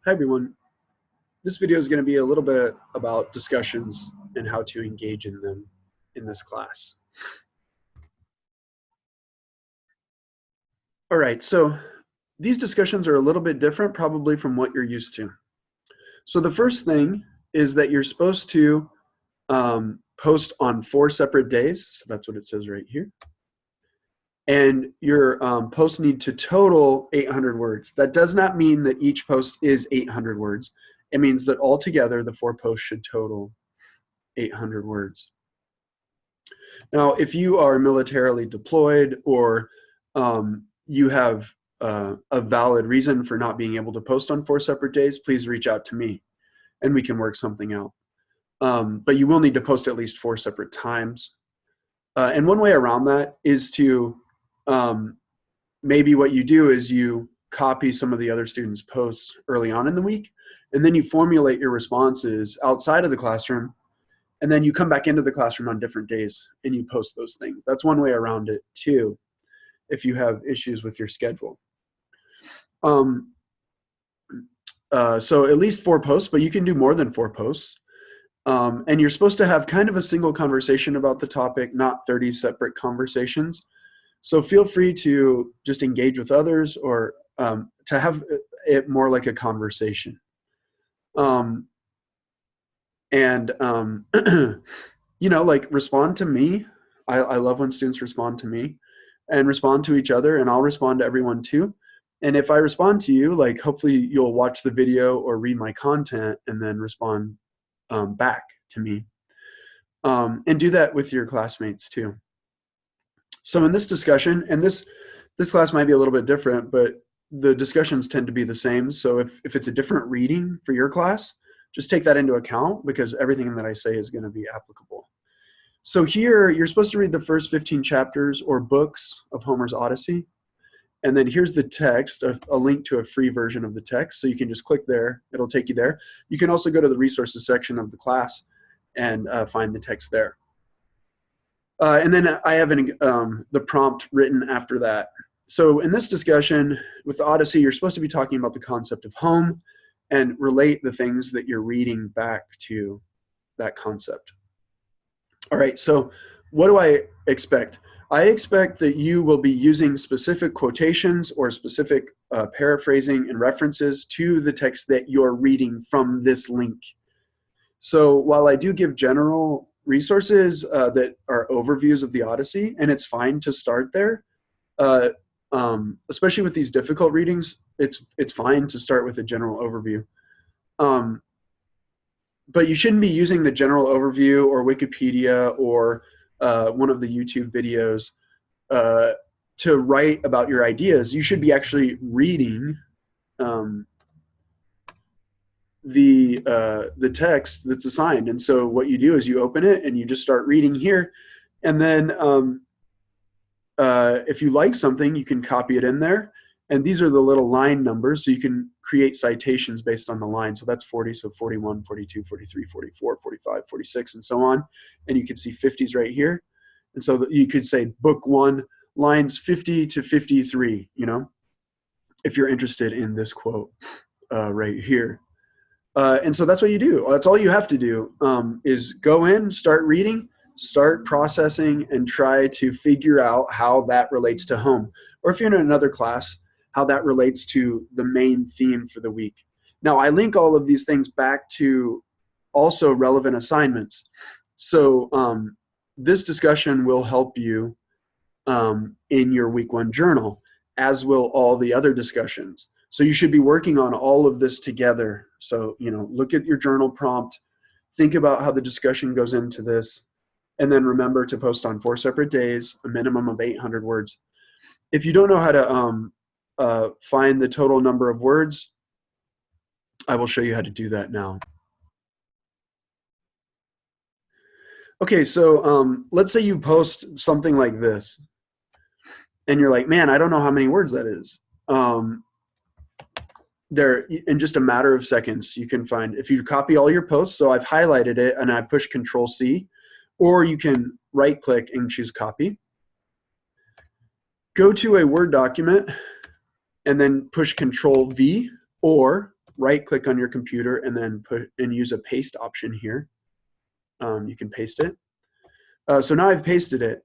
Hi everyone. This video is going to be a little bit about discussions and how to engage in them in this class. All right, so these discussions are a little bit different probably from what you're used to. So the first thing is that you're supposed to post on 4 separate days. So that's what it says right here. And your posts need to total 800 words. That does not mean that each post is 800 words. It means that altogether the 4 posts should total 800 words. Now, if you are militarily deployed or you have a valid reason for not being able to post on 4 separate days, please reach out to me and we can work something out. But you will need to post at least 4 separate times. And one way around that is to maybe what you do is you copy some of the other students' posts early on in the week, and then you formulate your responses outside of the classroom, and then you come back into the classroom on different days and you post those things. That's one way around it too, if you have issues with your schedule. So at least 4 posts, but you can do more than 4 posts. And you're supposed to have kind of a single conversation about the topic, not 30 separate conversations. So feel free to just engage with others or to have it more like a conversation. You know, like respond to me. I love when students respond to me and respond to each other, and I'll respond to everyone too. And if I respond to you, like hopefully you'll watch the video or read my content and then respond back to me. And do that with your classmates too. So in this discussion, and this class might be a little bit different, but the discussions tend to be the same. So if it's a different reading for your class, just take that into account because everything that I say is going to be applicable. So here, you're supposed to read the first 15 chapters or books of Homer's Odyssey. And then here's the text, a link to a free version of the text. So you can just click there. It'll take you there. You can also go to the resources section of the class and find the text there. And then I have the prompt written after that. So in this discussion with the Odyssey, you're supposed to be talking about the concept of home and relate the things that you're reading back to that concept. All right, so what do I expect? I expect that you will be using specific quotations or specific paraphrasing and references to the text that you're reading from this link. So while I do give general resources that are overviews of the Odyssey, and it's fine to start there, especially with these difficult readings, it's fine to start with a general overview. But you shouldn't be using the general overview or Wikipedia or one of the YouTube videos to write about your ideas. You should be actually reading the text that's assigned. And so what you do is you open it and you just start reading here. And then if you like something, you can copy it in there. And these are the little line numbers, so you can create citations based on the line. So that's 40, so 41, 42, 43, 44, 45, 46, and so on. And you can see 50s right here. And so you could say book 1, lines 50 to 53, you know, if you're interested in this quote right here. And so that's what you do. That's all you have to do is go in, start reading, start processing, and try to figure out how that relates to home. Or if you're in another class, how that relates to the main theme for the week. Now, I link all of these things back to also relevant assignments. So this discussion will help you in your week 1 journal, as will all the other discussions. So you should be working on all of this together. So, you know, look at your journal prompt, think about how the discussion goes into this, and then remember to post on 4 separate days, a minimum of 800 words. If you don't know how to find the total number of words, I will show you how to do that now. Okay, so let's say you post something like this, and you're like, man, I don't know how many words that is. There, in just a matter of seconds, you can find, if you copy all your posts, so I've highlighted it and I push Control-C, or you can right-click and choose copy. Go to a Word document and then push Control-V, or right click on your computer and then use a paste option here. You can paste it. So now I've pasted it.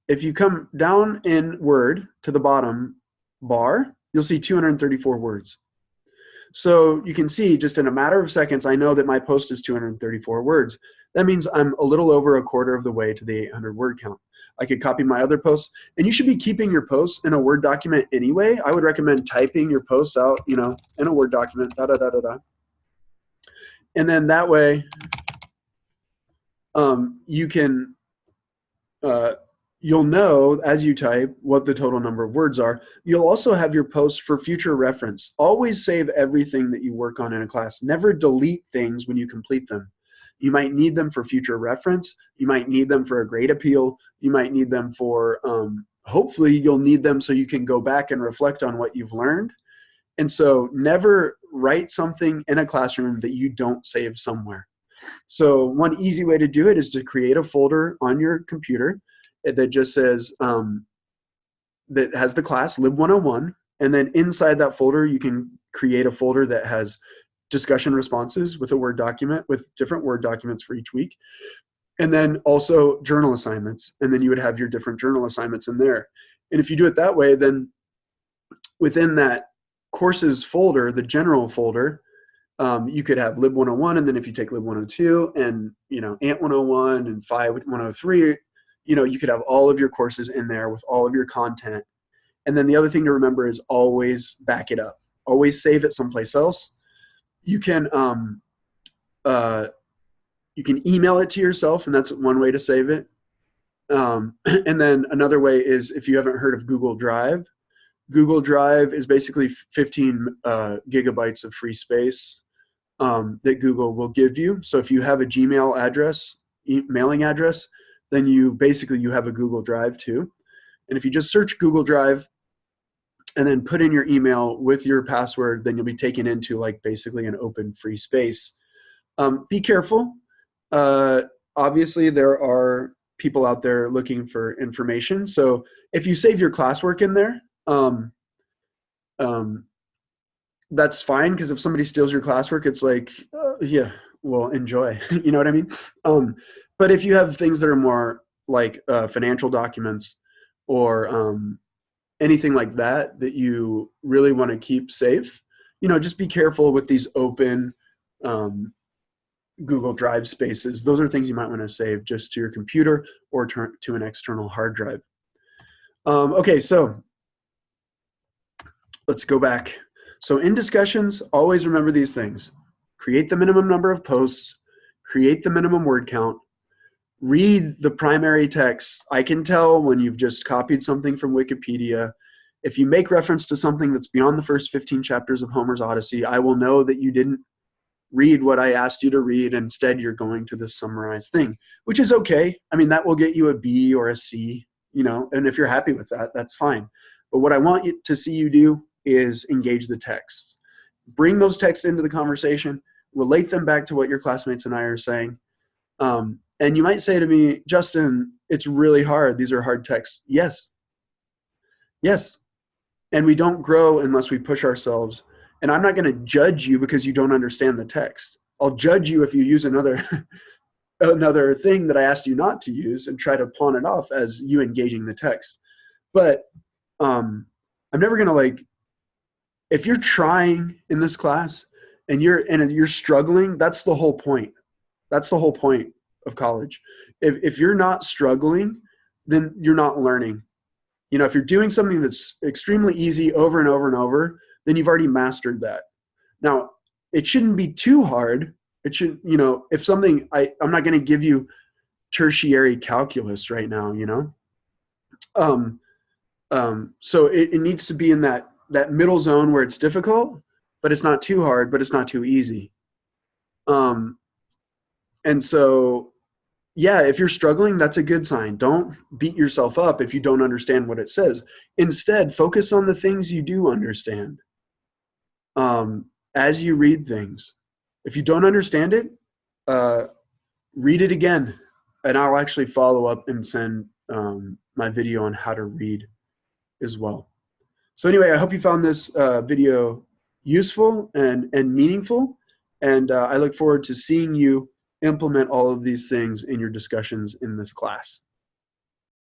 If you come down in Word to the bottom bar, you'll see 234 words. So you can see just in a matter of seconds, I know that my post is 234 words. That means I'm a little over a quarter of the way to the 800 word count. I could copy my other posts, and you should be keeping your posts in a Word document anyway. I would recommend typing your posts out, in a Word document, And then that way, you can, you'll know as you type what the total number of words are. You'll also have your posts for future reference. Always save everything that you work on in a class. Never delete things when you complete them. You might need them for future reference. You might need them for a grade appeal. You might need them for, hopefully you'll need them so you can go back and reflect on what you've learned. And so never write something in a classroom that you don't save somewhere. So one easy way to do it is to create a folder on your computer that just says, that has the class LIB 101. And then inside that folder, you can create a folder that has discussion responses with a Word document, with different Word documents for each week. And then also journal assignments. And then you would have your different journal assignments in there. And if you do it that way, then within that courses folder, the general folder, you could have LIB 101, and then if you take LIB 102 and ANT 101 and Phi 103, you could have all of your courses in there with all of your content. And then the other thing to remember is always back it up. Always save it someplace else. You can email it to yourself, and that's one way to save it. And then another way is, if you haven't heard of Google Drive, Google Drive is basically 15 gigabytes of free space that Google will give you. So if you have a Gmail address, mailing address, then you have a Google Drive too. And if you just search Google Drive and then put in your email with your password, then you'll be taken into basically an open free space. Be careful. Obviously, there are people out there looking for information. So if you save your classwork in there, that's fine, because if somebody steals your classwork, it's yeah, well, enjoy. You know what I mean? But if you have things that are more like financial documents or anything like that you really want to keep safe, just be careful with these open Google Drive spaces. Those are things you might want to save just to your computer or to an external hard drive. Okay, so let's go back. So in discussions, always remember these things. Create the minimum number of posts, create the minimum word count, read the primary text. I can tell when you've just copied something from Wikipedia. If you make reference to something that's beyond the first 15 chapters of Homer's Odyssey, I will know that you didn't read what I asked you to read. Instead, you're going to this summarized thing, which is okay. I mean, that will get you a B or a C, and if you're happy with that, that's fine. But what I want you to see you do is engage the text. Bring those texts into the conversation, relate them back to what your classmates and I are saying. And you might say to me, Justin, it's really hard. These are hard texts. Yes. Yes. And we don't grow unless we push ourselves. And I'm not going to judge you because you don't understand the text. I'll judge you if you use another another thing that I asked you not to use and try to pawn it off as you engaging the text. But I'm never going to if you're trying in this class and you're struggling, that's the whole point. That's the whole point of college. If you're not struggling, then you're not learning. If you're doing something that's extremely easy over and over and over, then you've already mastered that. Now, it shouldn't be too hard. It should, if something, I'm not going to give you tertiary calculus right now, so it needs to be in that middle zone where it's difficult, but it's not too hard, but it's not too easy. And so, yeah, if you're struggling, that's a good sign. Don't beat yourself up if you don't understand what it says. Instead, focus on the things you do understand as you read things. If you don't understand it, read it again, and I'll actually follow up and send my video on how to read as well. So anyway, I hope you found this video useful and meaningful. And I look forward to seeing you implement all of these things in your discussions in this class.